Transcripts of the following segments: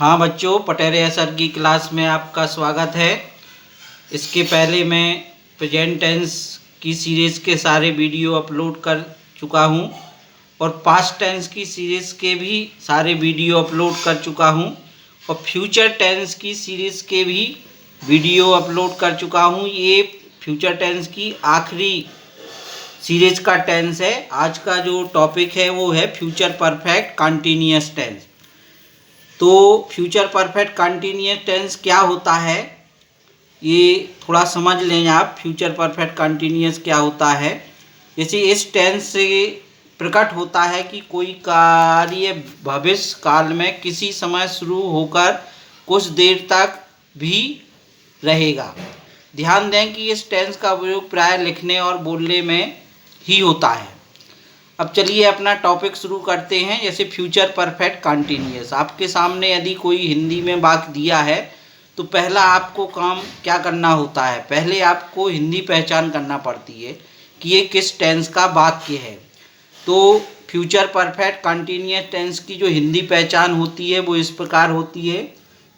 हाँ बच्चों, पटेरिया सर की क्लास में आपका स्वागत है। इसके पहले मैं प्रेजेंट टेंस की सीरीज़ के सारे वीडियो अपलोड कर चुका हूँ और पास्ट टेंस की सीरीज़ के भी सारे वीडियो अपलोड कर चुका हूँ और फ्यूचर टेंस की सीरीज़ के भी वीडियो अपलोड कर चुका हूँ। ये फ्यूचर टेंस की आखिरी सीरीज का टेंस है। आज का जो टॉपिक है वो है फ्यूचर परफेक्ट कंटिन्यूअस टेंस। तो फ्यूचर परफेक्ट कंटिन्यूअस टेंस क्या होता है ये थोड़ा समझ लें आप। फ्यूचर परफेक्ट कंटिन्यूअस क्या होता है, जैसे इस टेंस से प्रकट होता है कि कोई कार्य भविष्य काल में किसी समय शुरू होकर कुछ देर तक भी रहेगा। ध्यान दें कि इस टेंस का उपयोग प्राय लिखने और बोलने में ही होता है। अब चलिए अपना टॉपिक शुरू करते हैं। जैसे फ्यूचर परफेक्ट कंटिन्यूअस, आपके सामने यदि कोई हिंदी में वाक्य दिया है तो पहला आपको काम क्या करना होता है, पहले आपको हिंदी पहचान करना पड़ती है कि ये किस टेंस का वाक्य है। तो फ्यूचर परफेक्ट कंटिन्यूअस टेंस की जो हिंदी पहचान होती है वो इस प्रकार होती है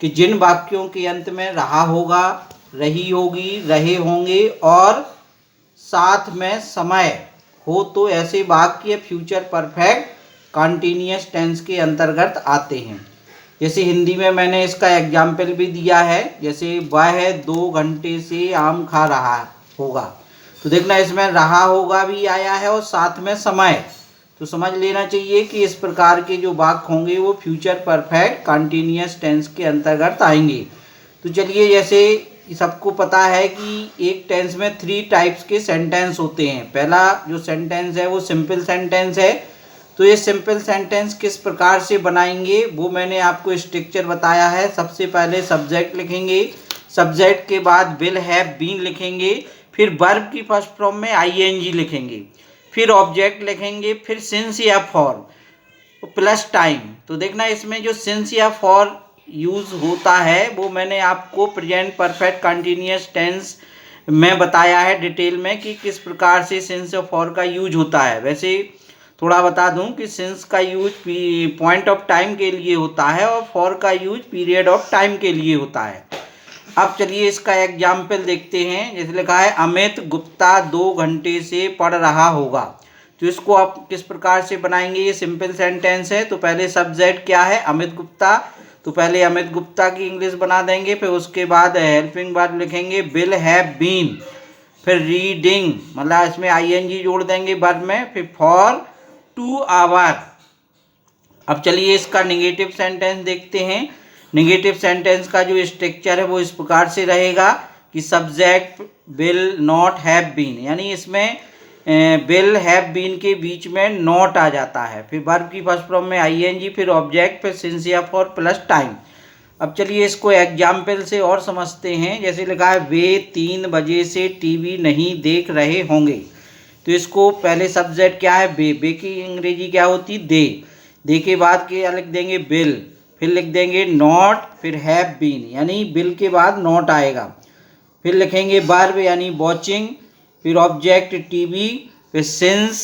कि जिन वाक्यों के अंत में रहा होगा, रही होगी, रहे होंगे और साथ में समय हो तो ऐसे वाक्य फ्यूचर परफेक्ट कंटिन्यूअस टेंस के अंतर्गत आते हैं। जैसे हिंदी में मैंने इसका एग्जाम्पल भी दिया है, जैसे वह 2 घंटे से आम खा रहा होगा। तो देखना इसमें रहा होगा भी आया है और साथ में समय, तो समझ लेना चाहिए कि इस प्रकार के जो वाक्य होंगे वो फ्यूचर परफेक्ट कंटिन्यूअस टेंस के अंतर्गत आएंगे। तो चलिए, जैसे सबको पता है कि एक टेंस में 3 टाइप्स के सेंटेंस होते हैं। पहला जो सेंटेंस है वो सिंपल सेंटेंस है। तो ये सिंपल सेंटेंस किस प्रकार से बनाएंगे वो मैंने आपको स्ट्रक्चर बताया है। सबसे पहले सब्जेक्ट लिखेंगे, सब्जेक्ट के बाद विल हैव बीन लिखेंगे, फिर वर्ब की फर्स्ट फॉर्म में आईएनजी लिखेंगे, फिर ऑब्जेक्ट लिखेंगे, फिर सिंस या फॉर प्लस टाइम। तो देखना इसमें जो सिंस या फॉर यूज़ होता है वो मैंने आपको प्रेजेंट परफेक्ट कंटिन्यूअस टेंस में बताया है डिटेल में कि किस प्रकार से सिंस और फॉर का यूज होता है। वैसे थोड़ा बता दूं कि सिंस का यूज पॉइंट ऑफ टाइम के लिए होता है और फॉर का यूज पीरियड ऑफ टाइम के लिए होता है। अब चलिए इसका एग्जाम्पल देखते हैं। जैसे लिखा है अमित गुप्ता 2 घंटे से पढ़ रहा होगा। तो इसको आप किस प्रकार से बनाएंगे, ये सिंपल सेंटेंस है। तो पहले सब्जेक्ट क्या है, अमित गुप्ता, तो पहले अमित गुप्ता की इंग्लिश बना देंगे, फिर उसके बाद हेल्पिंग वर्ब लिखेंगे विल हैव बीन, फिर रीडिंग मतलब इसमें आईएनजी जोड़ देंगे वर्ब में, फिर फॉर 2 आवर। अब चलिए इसका नेगेटिव सेंटेंस देखते हैं। नेगेटिव सेंटेंस का जो स्ट्रक्चर है वो इस प्रकार से रहेगा कि subject will not have been, यानी इसमें विल हैव बीन के बीच में नॉट आ जाता है, फिर वर्ब की फर्स्ट फॉर्म में आईएनजी, फिर ऑब्जेक्ट, फिर सिंस या फॉर प्लस टाइम। अब चलिए इसको एग्जाम्पल से और समझते हैं। जैसे लिखा है वे 3 बजे से टीवी नहीं देख रहे होंगे। तो इसको पहले सब्जेक्ट क्या है, बे की अंग्रेजी क्या होती, दे के बाद क्या लिख देंगे बिल, फिर लिख देंगे नॉट, फिर हैव बीन, यानी बिल के बाद नॉट आएगा, फिर लिखेंगे वर्ब यानी वॉचिंग, फिर ऑब्जेक्ट टीवी, फिर सिंस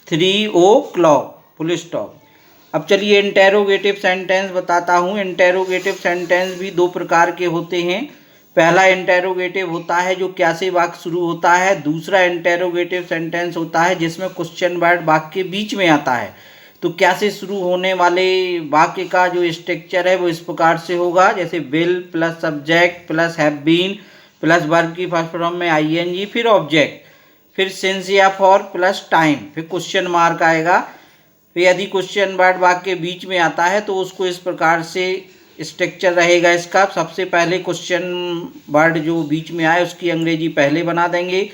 3 o'clock फुल स्टॉप। अब चलिए इंटेरोगेटिव सेंटेंस बताता हूँ। इंटेरोगेटिव सेंटेंस भी 2 प्रकार के होते हैं। पहला इंटेरोगेटिव होता है जो क्या से वाक्य शुरू होता है, दूसरा इंटेरोगेटिव सेंटेंस होता है जिसमें क्वेश्चन वर्ड वाक्य के बीच में आता है। तो क्या से शुरू होने वाले वाक्य का जो स्ट्रक्चर है वो इस प्रकार से होगा, जैसे will plus subject plus have been plus verb की फर्स्ट फॉर्म में आईएनजी, फिर ऑब्जेक्ट, फिर सिंस या फॉर प्लस टाइम, फिर क्वेश्चन मार्क आएगा। फिर यदि क्वेश्चन वर्ड वाक्य के बीच में आता है तो उसको इस प्रकार से स्ट्रक्चर रहेगा इसका। सबसे पहले क्वेश्चन वर्ड जो बीच में आए उसकी अंग्रेजी पहले बना देंगे,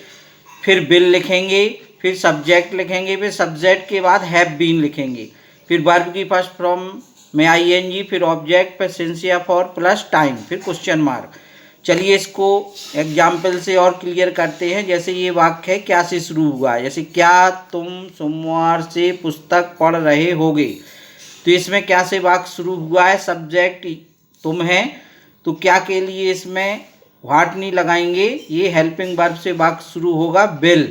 फिर बिल लिखेंगे, फिर सब्जेक्ट लिखेंगे, फिर सब्जेक्ट के बाद हैव बीन लिखेंगे, फिर वर्ब की फर्स्ट फॉर्म में आईएनजी, फिर ऑब्जेक्ट, फिर सिंस या फॉर प्लस टाइम, फिर क्वेश्चन मार्क। चलिए इसको एग्जाम्पल से और क्लियर करते हैं। जैसे ये वाक्य है क्या से शुरू हुआ है, जैसे क्या तुम सोमवार से पुस्तक पढ़ रहे होगे। तो इसमें क्या से वाक्य शुरू हुआ है, सब्जेक्ट तुम है, तो क्या के लिए इसमें व्हाट नहीं लगाएंगे, ये हेल्पिंग वर्ब से वाक्य शुरू होगा विल,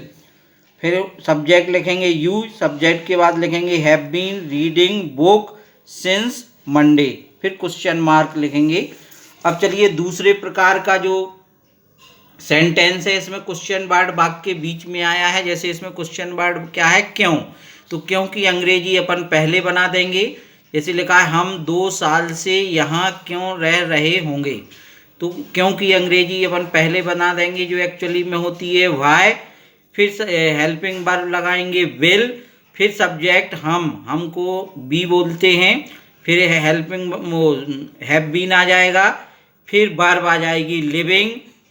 फिर सब्जेक्ट लिखेंगे यू, सब्जेक्ट के बाद लिखेंगे have been reading book since Monday. फिर क्वेश्चन मार्क लिखेंगे। अब चलिए दूसरे प्रकार का जो सेंटेंस है, इसमें क्वेश्चन वर्ड वाक्य के बीच में आया है। जैसे इसमें क्वेश्चन वर्ड क्या है, क्यों, तो क्यों की अंग्रेजी अपन पहले बना देंगे। जैसे लिखा है हम 2 साल से यहाँ क्यों रह रहे होंगे, तो क्यों की अंग्रेजी अपन पहले बना देंगे जो एक्चुअली में होती है व्हाई। फिर हेल्पिंग वर्ब लगाएंगे विल, फिर सब्जेक्ट हमको बी बोलते हैं, फिर हेल्पिंग हैव बीन आ जाएगा, फिर वर्ब आ जाएगी लिविंग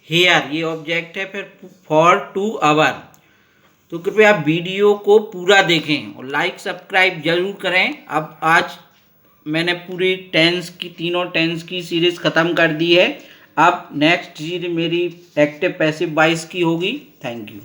हेयर, ये ऑब्जेक्ट है, फिर फॉर 2 आवर। तो कृपया वीडियो को पूरा देखें और लाइक सब्सक्राइब जरूर करें। अब आज मैंने पूरी तीनों टेंस की सीरीज ख़त्म कर दी है। अब नेक्स्ट सीरीज मेरी एक्टिव पैसिव वॉइस की होगी। Thank you.